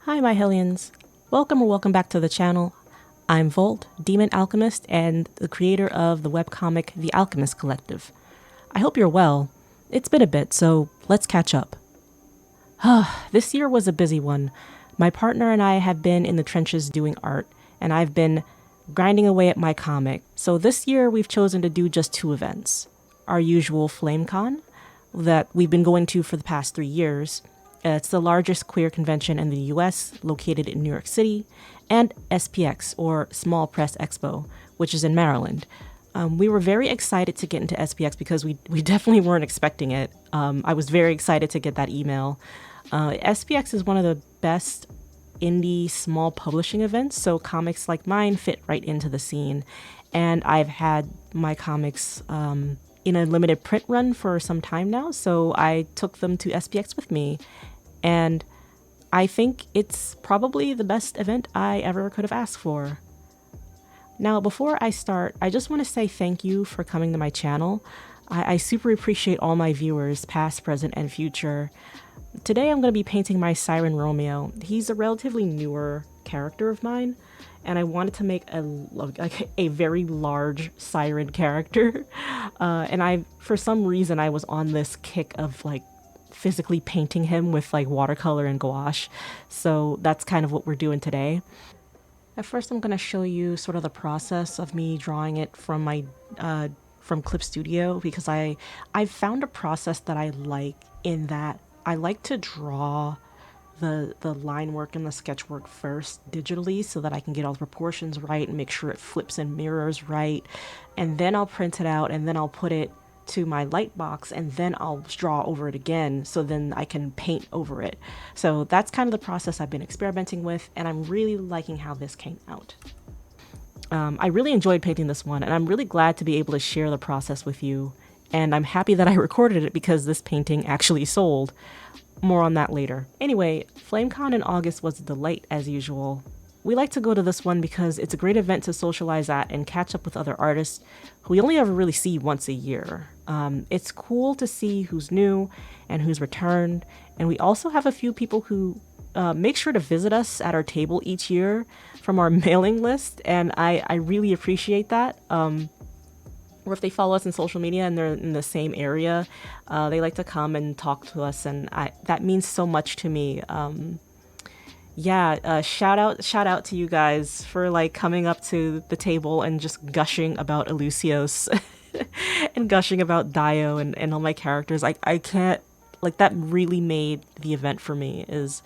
Hi, my Hellions. Welcome back to the channel. I'm Volt, Demon Alchemist, and the creator of the webcomic The Alchemist Collective. I hope you're well. It's been a bit, so let's catch up. This year was a busy one. My partner and I have been in the trenches doing art, and I've been grinding away at my comic. So this year we've chosen to do just two events. Our usual Flame Con, that we've been going to for the past 3 years. It's the largest queer convention in the US, located in New York City, and SPX, or Small Press Expo, which is in Maryland. We were very excited to get into SPX because we definitely weren't expecting it. I was very excited to get that email. SPX is one of the best indie small publishing events, so comics like mine fit right into the scene. And I've had my comics in a limited print run for some time now, so I took them to SPX with me. And I think it's probably the best event I ever could have asked for. Now, before I start, I just want to say thank you for coming to my channel. I super appreciate all my viewers, past, present, and future. Today I'm going to be painting my Siren Romeo. He's a relatively newer character of mine, and I wanted to make a very large siren character. And for some reason, I was on this kick of physically painting him with watercolor and gouache. So that's kind of what we're doing today. At first, I'm going to show you sort of the process of me drawing it from my from Clip Studio, because I've found a process that I like, in that I like to draw the line work and the sketch work first digitally, so that I can get all the proportions right and make sure it flips and mirrors right. And then I'll print it out, and then I'll put it to my light box, and then I'll draw over it again, so then I can paint over it. So that's kind of the process I've been experimenting with, and I'm really liking how this came out. I really enjoyed painting this one, and I'm really glad to be able to share the process with you. And I'm happy that I recorded it, because this painting actually sold. More on that later. Anyway, FlameCon in August was a delight as usual. We like to go to this one because it's a great event to socialize at and catch up with other artists who we only ever really see once a year. It's cool to see who's new and who's returned, and we also have a few people who make sure to visit us at our table each year from our mailing list, and I really appreciate that. Or if they follow us on social media and they're in the same area, they like to come and talk to us, and that means so much to me. Shout out to you guys for coming up to the table and just gushing about Eleusios and gushing about Dio and all my characters. I can't, that really made the event for me, is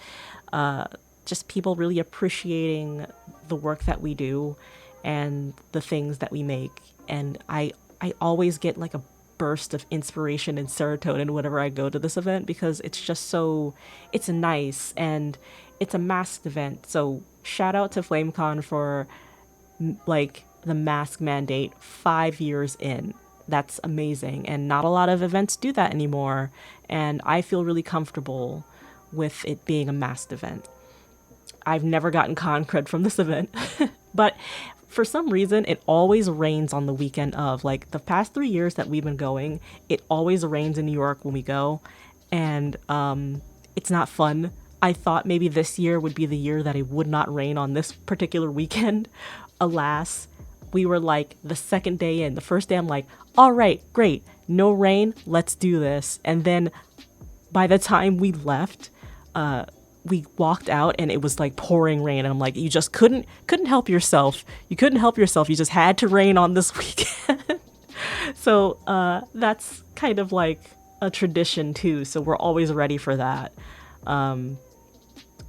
just people really appreciating the work that we do and the things that we make. And I always get a burst of inspiration and serotonin whenever I go to this event, because it's just it's nice, and it's a masked event. So shout out to FlameCon for the mask mandate 5 years in. That's amazing, and not a lot of events do that anymore, and I feel really comfortable with it being a masked event. I've never gotten con cred from this event, but for some reason, it always rains on the weekend of. The past 3 years that we've been going, it always rains in New York when we go, and it's not fun. I thought maybe this year would be the year that it would not rain on this particular weekend. Alas, we were the second day in. The first day, I'm all right, great, no rain, let's do this. And then by the time we left, we walked out and it was pouring rain, and I'm you just couldn't help yourself. You couldn't help yourself. You just had to rain on this weekend. So that's kind of a tradition too. So we're always ready for that.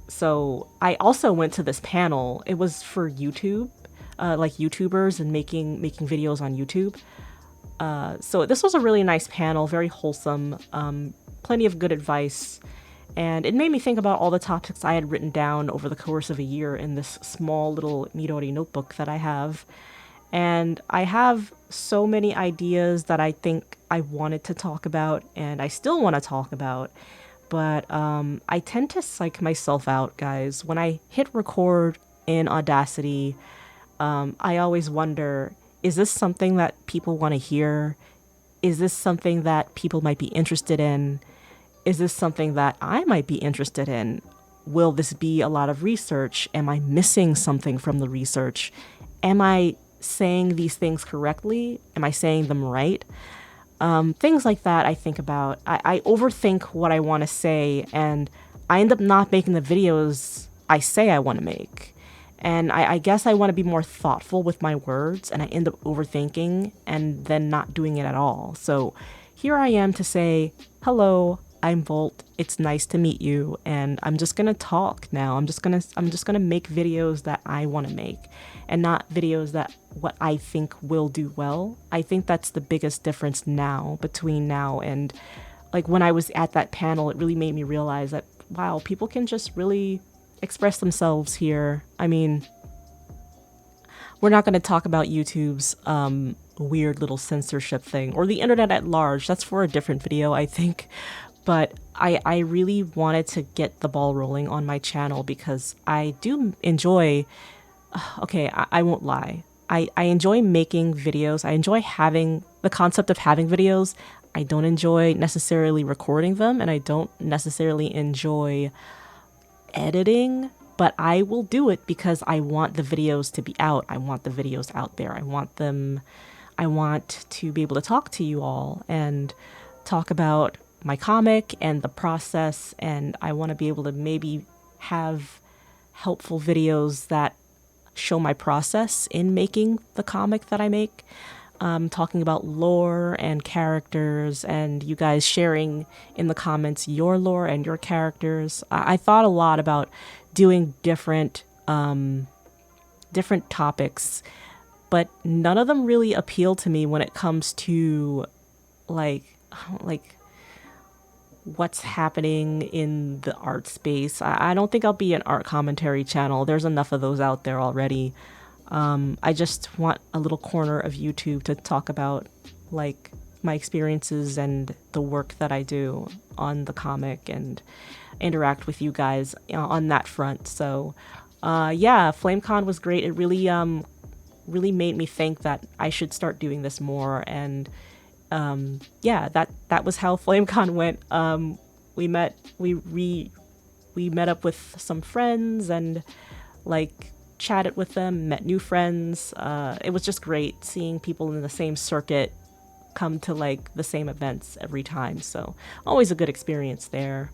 So I also went to this panel. It was for YouTube, YouTubers and making videos on YouTube. So this was a really nice panel, very wholesome, plenty of good advice. And it made me think about all the topics I had written down over the course of a year in this small little Midori notebook that I have. And I have so many ideas that I think I wanted to talk about, and I still want to talk about. But I tend to psych myself out, guys. When I hit record in Audacity, I always wonder, is this something that people want to hear? Is this something that people might be interested in? Is this something that I might be interested in? will this be a lot of research? Am I missing something from the research? Am I saying these things correctly? Am I saying them right? Things like that I think about. I overthink what I want to say, and I end up not making the videos I say I want to make. And I guess I want to be more thoughtful with my words, and I end up overthinking and then not doing it at all. So here I am to say, hello, I'm Volt. It's nice to meet you, and I'm just gonna talk now. I'm just gonna make videos that I want to make, and not videos that what I think will do well. I think that's the biggest difference now between now and like when I was at that panel. It really made me realize that wow, people can just really express themselves here. I mean, we're not going to talk about YouTube's weird little censorship thing or the internet at large. That's for a different video, I think. But I really wanted to get the ball rolling on my channel because I do enjoy, okay, I won't lie. I enjoy making videos. I enjoy having the concept of having videos. I don't enjoy necessarily recording them, and I don't necessarily enjoy editing, but I will do it because I want the videos to be out. I want the videos out there. I want to be able to talk to you all and talk about my comic and the process, and I want to be able to maybe have helpful videos that show my process in making the comic that I make. Talking about lore and characters, and you guys sharing in the comments your lore and your characters. I thought a lot about doing different topics, but none of them really appeal to me when it comes to like what's happening in the art space. I don't think I'll be an art commentary channel. There's enough of those out there already. I just want a little corner of YouTube to talk about like my experiences and the work that I do on the comic and interact with you guys on that front. So yeah, Flame Con was great. It really really made me think that I should start doing this more. And yeah, that was how Flame Con went. We met up with some friends and like chatted with them, met new friends. It was just great seeing people in the same circuit come to like the same events every time. So always a good experience there.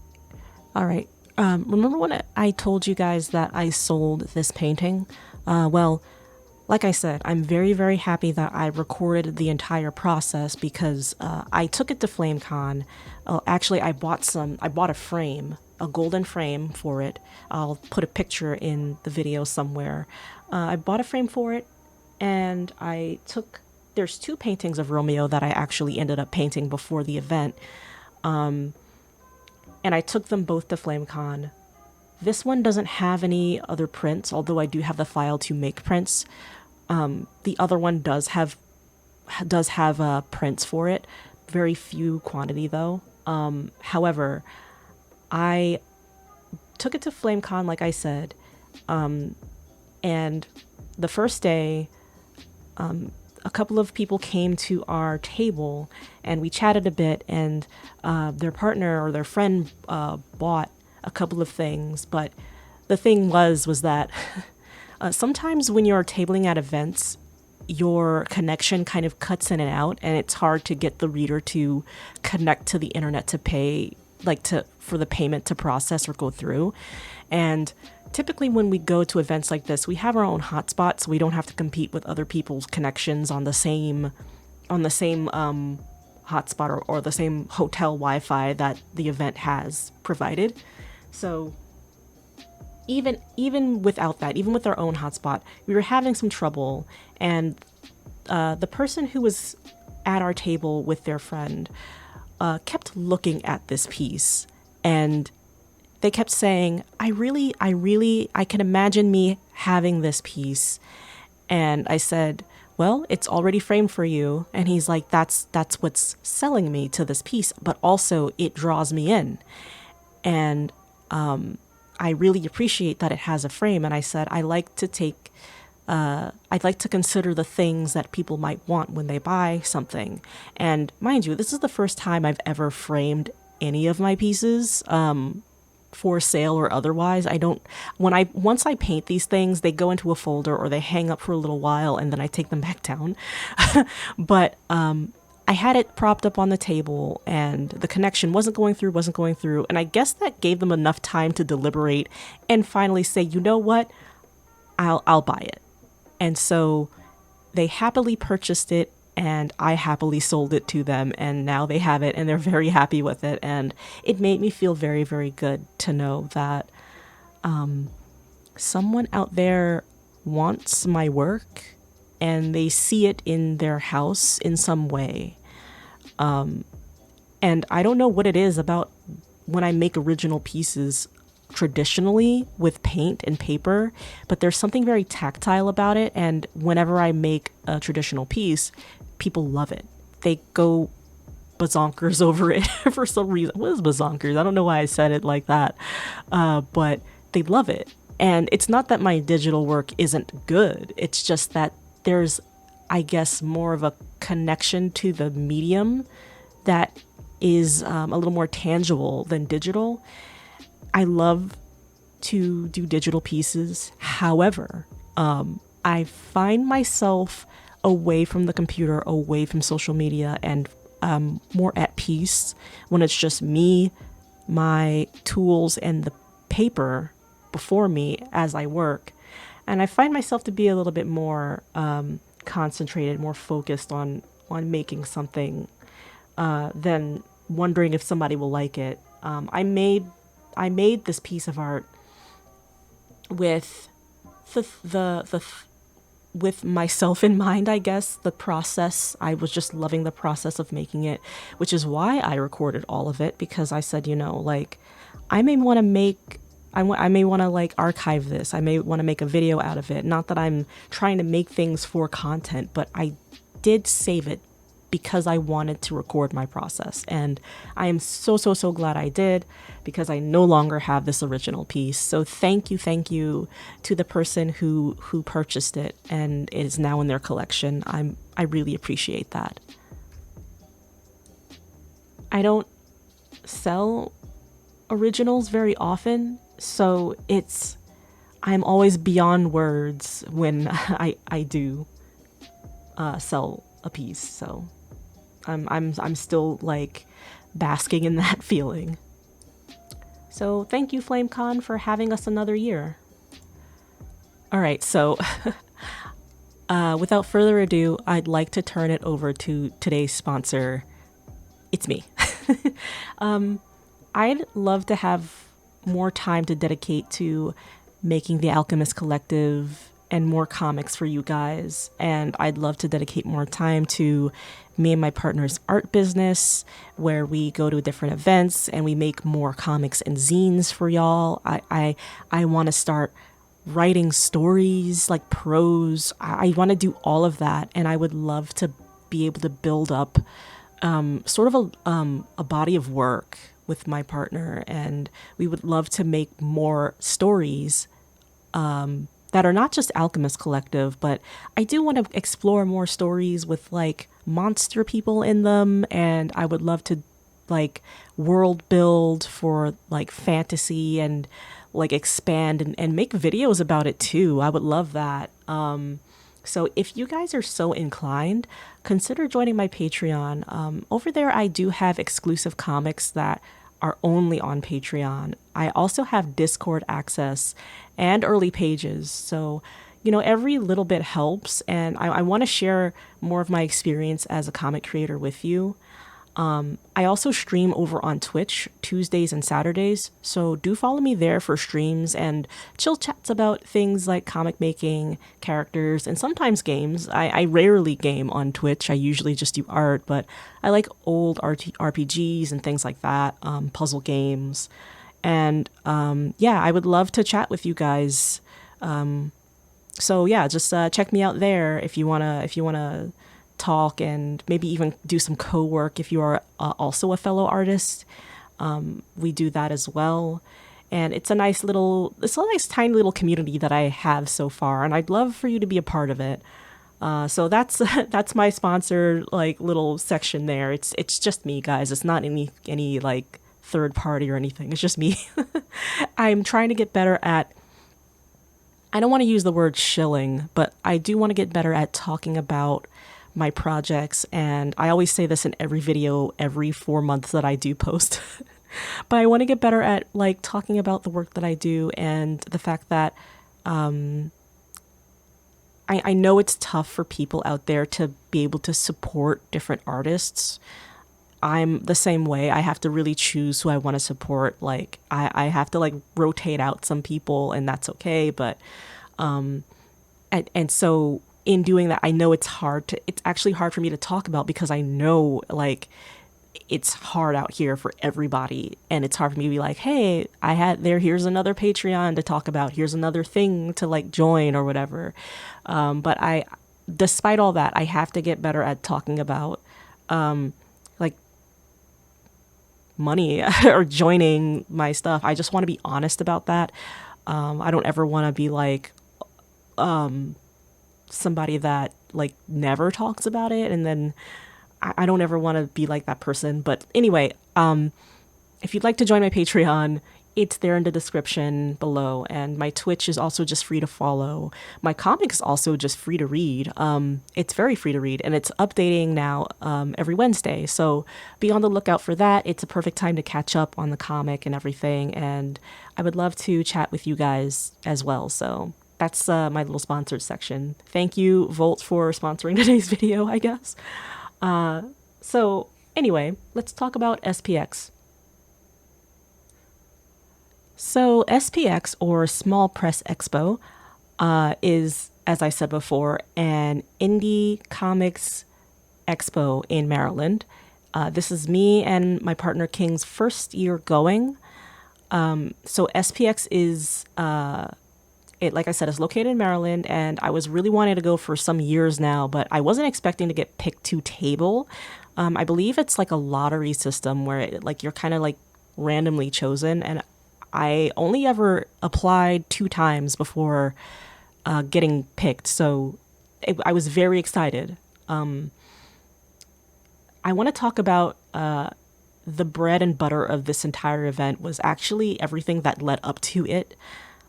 All right. Remember when I told you guys that I sold this painting? Well, like I said, I'm very, very happy that I recorded the entire process because I took it to FlameCon. Actually, I bought a frame, a golden frame for it. I'll put a picture in the video somewhere. I bought a frame for it, and there's two paintings of Romeo that I actually ended up painting before the event. And I took them both to FlameCon. This one doesn't have any other prints, although I do have the file to make prints. The other one does have prints for it, very few quantity though. However, I took it to FlameCon, like I said, and the first day, a couple of people came to our table and we chatted a bit, and their partner or their friend bought a couple of things. But the thing was that sometimes when you're tabling at events, your connection kind of cuts in and out, and it's hard to get the reader to connect to the internet to pay, for the payment to process or go through. And typically when we go to events like this, we have our own hotspot, so we don't have to compete with other people's connections on the same hotspot or the same hotel Wi-Fi that the event has provided. So even without that, even with our own hotspot, we were having some trouble. And the person who was at our table with their friend kept looking at this piece, and they kept saying, I can imagine me having this piece. And I said, well, it's already framed for you. And he's like, that's what's selling me to this piece, but also it draws me in. And I really appreciate that it has a frame. And I said, I'd like to consider the things that people might want when they buy something. And mind you, this is the first time I've ever framed any of my pieces. for sale or otherwise. I don't, once I paint these things, they go into a folder or they hang up for a little while and then I take them back down. But I had it propped up on the table and the connection wasn't going through. And I guess that gave them enough time to deliberate and finally say, you know what, I'll buy it. And so they happily purchased it and I happily sold it to them, and now they have it and they're very happy with it. And it made me feel very, very good to know that someone out there wants my work and they see it in their house in some way. And I don't know what it is about when I make original pieces traditionally with paint and paper, but there's something very tactile about it. And whenever I make a traditional piece, people love it. They go bazonkers over it for some reason. What is bazonkers? I don't know why I said it like that, but they love it. And it's not that my digital work isn't good. It's just that there's, I guess, more of a connection to the medium that is a little more tangible than digital. I love to do digital pieces. However, I find myself away from the computer, away from social media, and more at peace when it's just me, my tools, and the paper before me as I work. And I find myself to be a little bit more concentrated, more focused on making something than wondering if somebody will like it. I made this piece of art with with myself in mind, I guess, the process. I was just loving the process of making it, which is why I recorded all of it, because I said, you know, like, I may want to like archive this. I may want to make a video out of it. Not that I'm trying to make things for content, but I did save it because I wanted to record my process. And I am so glad I did, because I no longer have this original piece. So thank you to the person who purchased it and it is now in their collection. I really appreciate that. I don't sell originals very often, so I'm always beyond words when I do sell a piece. So I'm still like basking in that feeling. So thank you, Flame Con, for having us another year. All right, so without further ado, I'd like to turn it over to today's sponsor. It's me. I'd love to have more time to dedicate to making the Alchemist Collective and more comics for you guys. And I'd love to dedicate more time to me and my partner's art business, where we go to different events and we make more comics and zines for y'all. I want to start writing stories, like prose. I want to do all of that. And I would love to be able to build up sort of a body of work with my partner. And we would love to make more stories that are not just Alchemist Collective, but I do want to explore more stories with like monster people in them. And I would love to like world build for like fantasy and like expand and make videos about it too. I would love that. So if you guys are so inclined, consider joining my Patreon. Over there, I do have exclusive comics that are only on Patreon. I also have Discord access and early pages. So, you know, every little bit helps. And I want to share more of my experience as a comic creator with you. I also stream over on Twitch Tuesdays and Saturdays, so do follow me there for streams and chill chats about things like comic making, characters, and sometimes games. I rarely game on Twitch. I usually just do art, but I like old RPGs and things like that, puzzle games. And yeah, I would love to chat with you guys. So yeah, just check me out there if you wanna talk and maybe even do some co-work if you are also a fellow artist. We do that as well. And it's a nice tiny little community that I have so far, and I'd love for you to be a part of it. So that's my sponsor, like little section there. It's just me, guys. It's not any like third party or anything. It's just me. I'm trying to get better at, I don't want to use the word shilling, but I do want to get better at talking about my projects. And I always say this in every video every 4 months that I do post. But I want to get better at like talking about the work that I do and the fact that I know it's tough for people out there to be able to support different artists. I'm the same way. I have to really choose who I want to support. Like I have to like rotate out some people, and that's okay. But and so in doing that, I know it's actually hard for me to talk about, because I know like it's hard out here for everybody, and it's hard for me to be like, hey, here's another Patreon to talk about, here's another thing to like join or whatever. But despite all that, I have to get better at talking about like money or joining my stuff. I just want to be honest about that. I don't ever want to be like somebody that like never talks about it, and then I don't ever want to be like that person. But anyway, if you'd like to join my Patreon, it's there in the description below. And my Twitch is also just free to follow. My comic is also just free to read. It's very free to read, and it's updating now every Wednesday. So be on the lookout for that. It's a perfect time to catch up on the comic and everything. And I would love to chat with you guys as well. So that's my little sponsored section. Thank you, Volt, for sponsoring today's video, I guess. So anyway, let's talk about SPX. So SPX, or Small Press Expo, is, as I said before, an indie comics expo in Maryland. This is me and my partner King's first year going. So SPX is, like I said, is located in Maryland, and I was really wanting to go for some years now, but I wasn't expecting to get picked to table. I believe it's like a lottery system where like you're kind of like randomly chosen, and I only ever applied 2 times before getting picked, so I was very excited. I want to talk about the bread and butter of this entire event was actually everything that led up to it.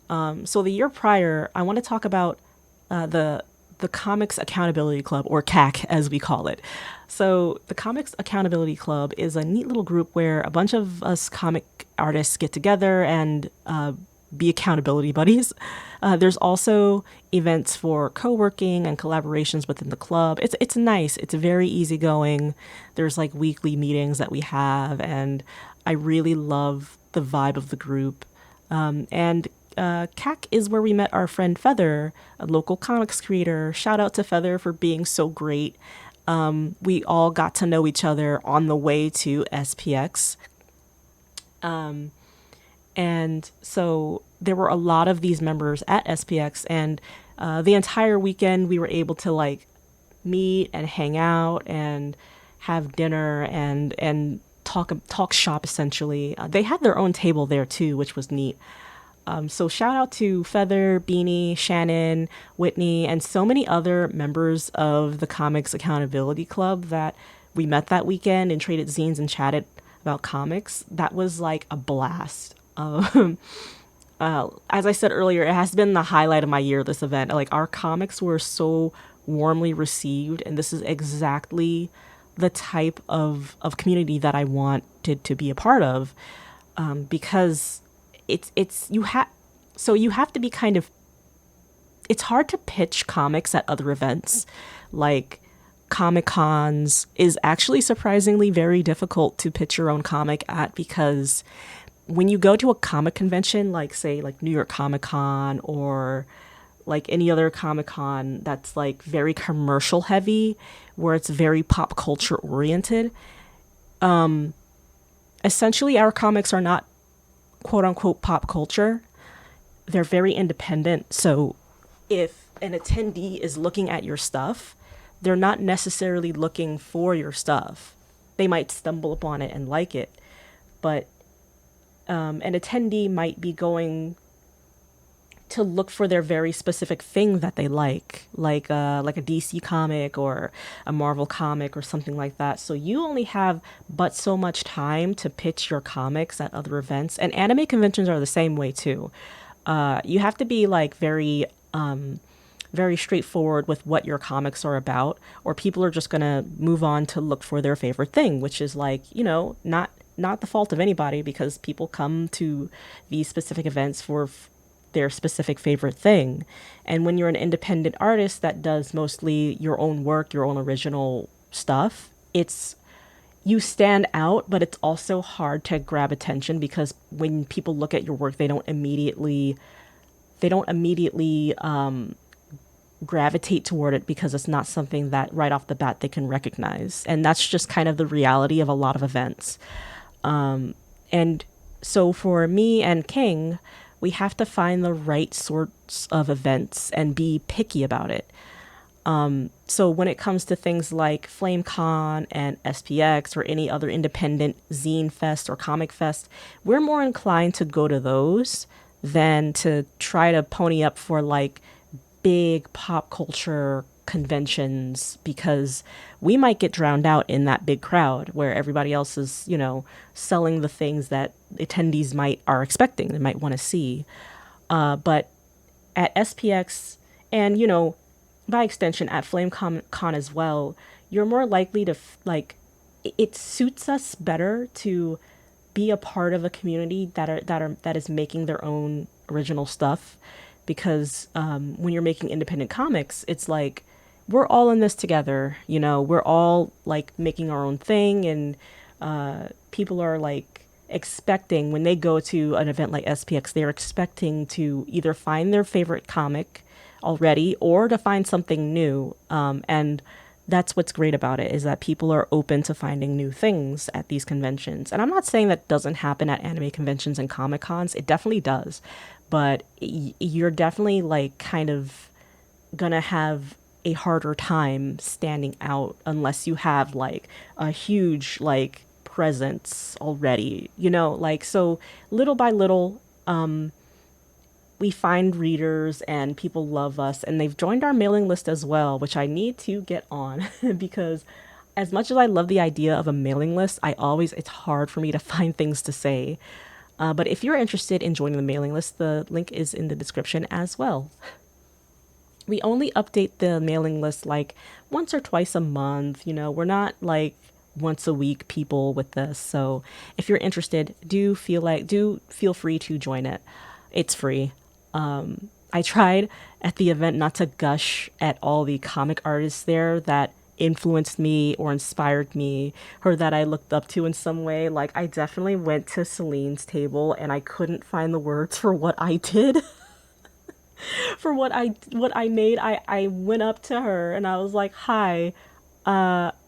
So the year prior, I want to talk about the Comics Accountability Club, or CAC as we call it. So the Comics Accountability Club is a neat little group where a bunch of us comic artists get together and be accountability buddies. There's also events for co-working and collaborations within the club. It's nice. It's very easygoing. There's like weekly meetings that we have, and I really love the vibe of the group. And CAC is where we met our friend Feather, a local comics creator. Shout out to Feather for being so great. We all got to know each other on the way to SPX. And so there were a lot of these members at SPX, and the entire weekend we were able to like meet and hang out and have dinner and talk shop essentially. They had their own table there too, which was neat. So shout out to Feather, Beanie, Shannon, Whitney, and so many other members of the Comics Accountability Club that we met that weekend and traded zines and chatted about comics. That was like a blast. As I said earlier, it has been the highlight of my year, this event. Like, our comics were so warmly received, and this is exactly the type of community that I wanted to be a part of, because you have to be kind of, it's hard to pitch comics at other events. Like, Comic Cons is actually surprisingly very difficult to pitch your own comic at, because when you go to a comic convention, like say like New York Comic Con or like any other Comic Con that's like very commercial heavy, where it's very pop culture oriented, essentially our comics are not quote unquote pop culture. They're very independent. So if an attendee is looking at your stuff, they're not necessarily looking for your stuff. They might stumble upon it and like it, but an attendee might be going to look for their very specific thing that they like a DC comic or a Marvel comic or something like that. So you only have but so much time to pitch your comics at other events, and anime conventions are the same way too. You have to be like very straightforward with what your comics are about, or people are just gonna move on to look for their favorite thing, which is like, not the fault of anybody, because people come to these specific events for their specific favorite thing. And when you're an independent artist that does mostly your own work, your own original stuff, it's you stand out, but it's also hard to grab attention, because when people look at your work, they don't immediately gravitate toward it, because it's not something that right off the bat they can recognize. And that's just kind of the reality of a lot of events. And so for me and King, we have to find the right sorts of events and be picky about it. So when it comes to things like Flame Con and SPX or any other independent zine fest or comic fest, we're more inclined to go to those than to try to pony up for like big pop culture conventions, because we might get drowned out in that big crowd where everybody else is, selling the things that attendees might are expecting, they might want to see. But at SPX and, by extension at Con as well, you're more likely to it suits us better to be a part of a community that is making their own original stuff, because when you're making independent comics, it's like we're all in this together. We're all like making our own thing, and people are like expecting, when they go to an event like SPX, they're expecting to either find their favorite comic already or to find something new. And that's what's great about it, is that people are open to finding new things at these conventions. And I'm not saying that doesn't happen at anime conventions and comic cons. It definitely does. But you're definitely like kind of gonna have a harder time standing out unless you have like a huge like presence already, so little by little, we find readers and people love us, and they've joined our mailing list as well, which I need to get on because as much as I love the idea of a mailing list, it's hard for me to find things to say. But if you're interested in joining the mailing list, the link is in the description as well. We only update the mailing list like once or twice a month. We're not like once a week people with this. So if you're interested, do feel free to join it. It's free. I tried at the event not to gush at all the comic artists there that influenced me or inspired me or that I looked up to in some way. Like, I definitely went to Celine's table and I couldn't find the words for what I did. For what I made. I went up to her and I was like, "Hi,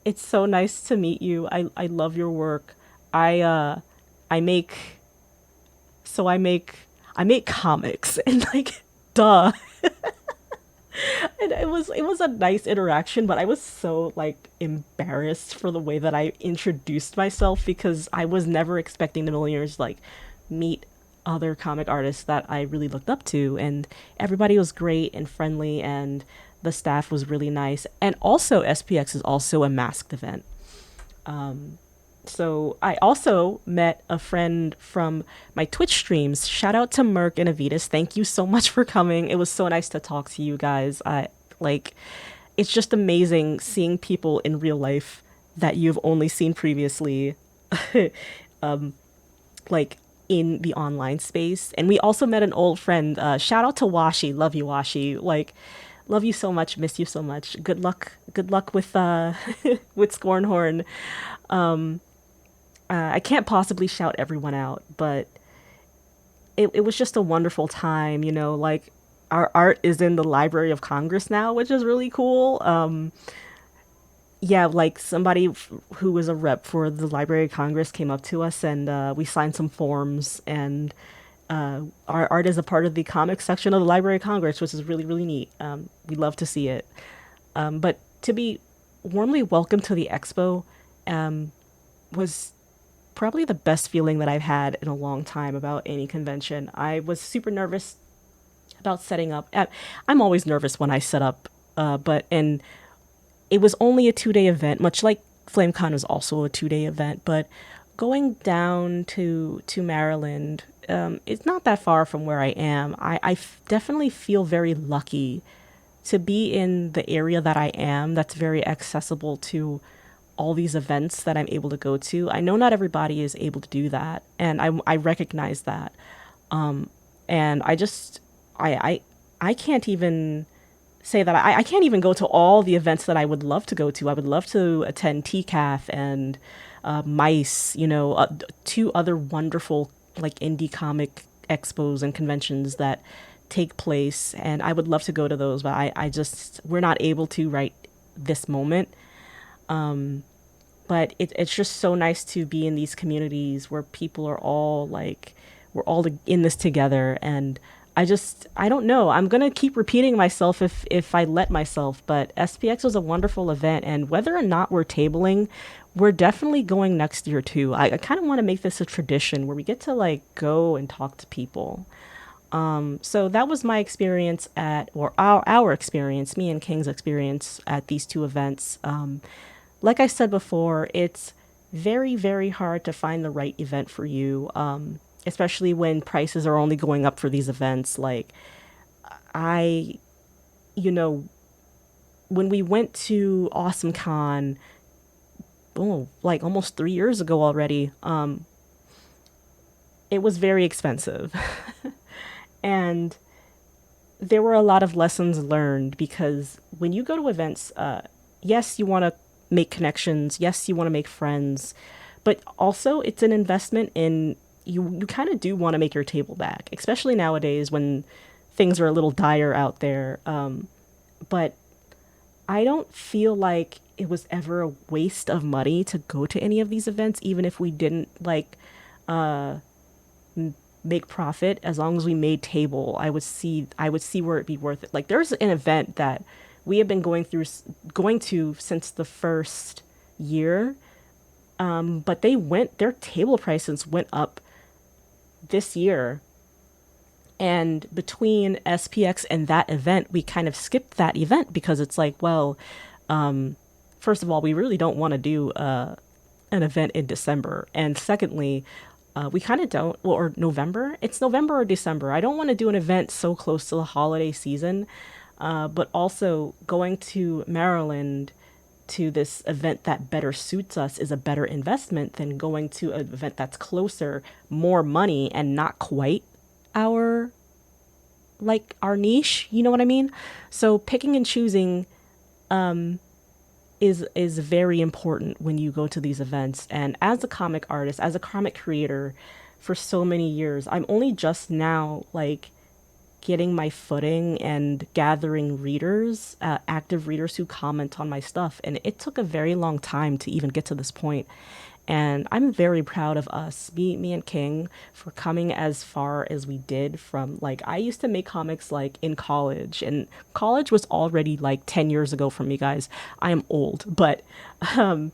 it's so nice to meet you. I love your work. I make so I make comics." And like, duh. And it was a nice interaction, but I was so like embarrassed for the way that I introduced myself, because I was never expecting the millionaires like meet other comic artists that I really looked up to, and everybody was great and friendly, and the staff was really nice. And also SPX is also a masked event. So I also met a friend from my Twitch streams. Shout out to Merc and Avitas. Thank you so much for coming. It was so nice to talk to you guys. It's just amazing seeing people in real life that you've only seen previously, like in the online space. And we also met an old friend. Shout out to Washi. Love you, Washi. Like, love you so much. Miss you so much. Good luck. Good luck with with Scornhorn. I can't possibly shout everyone out, but it was just a wonderful time, like our art is in the Library of Congress now, which is really cool. Yeah, like somebody who was a rep for the Library of Congress came up to us, and we signed some forms, and our art is a part of the comics section of the Library of Congress, which is really, really neat. We love to see it. But to be warmly welcomed to the expo was probably the best feeling that I've had in a long time about any convention. I was super nervous about setting up. I'm always nervous when I set up, and it was only a 2 day event, much like FlameCon was also a 2 day event. But going down to Maryland, it's not that far from where I am. Definitely feel very lucky to be in the area that I am. That's very accessible to all these events that I'm able to go to. I know not everybody is able to do that, and I recognize that. And I can't even say that I can't even go to all the events that I would love to go to. I would love to attend TCAF and Mice, two other wonderful like indie comic expos and conventions that take place, and I would love to go to those, but I just we're not able to right this moment. But it's just so nice to be in these communities where people are all like, we're all in this together. And I don't know, I'm gonna keep repeating myself if I let myself, but SPX was a wonderful event, and whether or not we're tabling, we're definitely going next year too. I kind of want to make this a tradition where we get to like go and talk to people. So that was my experience or our experience, me and King's experience at these two events. Like I said before, it's very, very hard to find the right event for you, especially when prices are only going up for these events. Like, I, you know, when we went to Awesome Con, oh, like almost 3 years ago already, it was very expensive. And there were a lot of lessons learned because when you go to events, yes, you want to make connections. Yes, you want to make friends, but also it's an investment in you. You kind of do want to make your table back, especially nowadays when things are a little dire out there. But I don't feel like it was ever a waste of money to go to any of these events, even if we didn't like make profit. As long as we made table, I would see where it'd be worth it. Like there's an event that we have been going to since the first year, but their table prices went up this year, and between SPX and that event we kind of skipped that event because it's like, well, first of all, we really don't want to do an event in December, and secondly, we kind of don't, well, or November. It's November or December. I don't want to do an event so close to the holiday season. But also going to Maryland to this event that better suits us is a better investment than going to an event that's closer, more money, and not quite our our niche. You know what I mean? So picking and choosing is very important when you go to these events. And as a comic artist, as a comic creator for so many years, I'm only just now like getting my footing and gathering readers, active readers who comment on my stuff. And it took a very long time to even get to this point. And I'm very proud of us, me and King, for coming as far as we did from like, I used to make comics like in college, and college was already like 10 years ago for me, guys. I am old, but I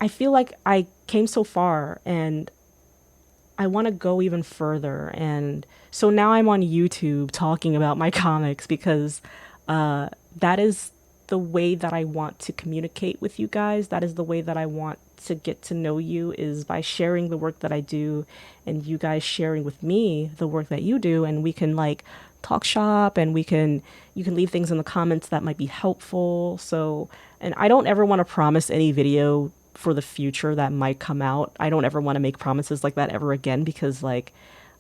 feel like I came so far and I want to go even further. And so now I'm on YouTube talking about my comics because that is the way that I want to communicate with you guys. That is the way that I want to get to know you, is by sharing the work that I do and you guys sharing with me the work that you do. And we can like talk shop, and you can leave things in the comments that might be helpful. So, and I don't ever want to promise any video for the future that might come out. I don't ever want to make promises like that ever again, because like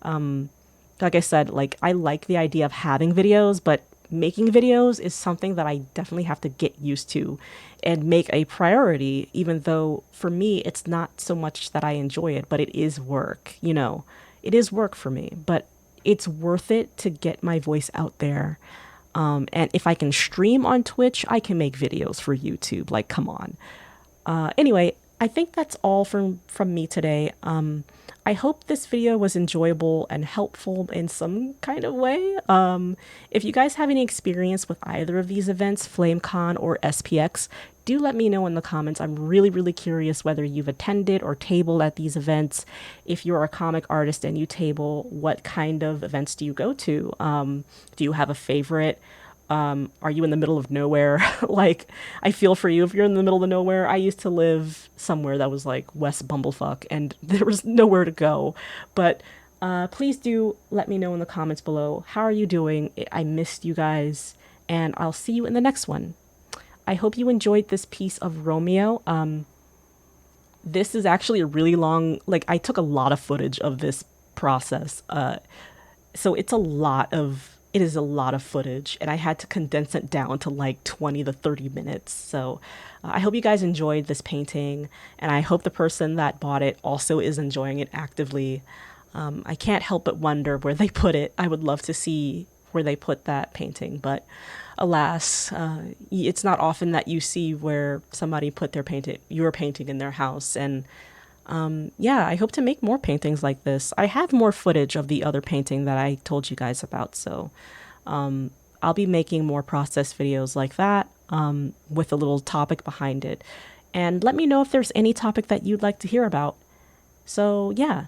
I said, like I like the idea of having videos, but making videos is something that I definitely have to get used to and make a priority, even though for me it's not so much that I enjoy it, but it is work. It is work for me, but it's worth it to get my voice out there. And if I can stream on Twitch, I can make videos for YouTube. Like, come on. Anyway, I think that's all from me today. I hope this video was enjoyable and helpful in some kind of way. If you guys have any experience with either of these events, FlameCon or SPX, do let me know in the comments. I'm really, really curious whether you've attended or tabled at these events. If you're a comic artist and you table, what kind of events do you go to? Do you have a favorite? Are you in the middle of nowhere? Like, I feel for you if you're in the middle of nowhere. I used to live somewhere that was like West Bumblefuck, and there was nowhere to go. But please do let me know in the comments below. How are you doing? I missed you guys, and I'll see you in the next one. I hope you enjoyed this piece of Romeo. This is actually a really long, like, I took a lot of footage of this process. So it is a lot of footage, and I had to condense it down to like 20 to 30 minutes. So I hope you guys enjoyed this painting, and I hope the person that bought it also is enjoying it actively. I can't help but wonder where they put it. I would love to see where they put that painting, but alas, it's not often that you see where somebody put your painting in their house. And yeah, I hope to make more paintings like this. I have more footage of the other painting that I told you guys about, so I'll be making more process videos like that, with a little topic behind it. And let me know if there's any topic that you'd like to hear about. So yeah,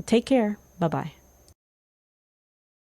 take care. Bye-bye.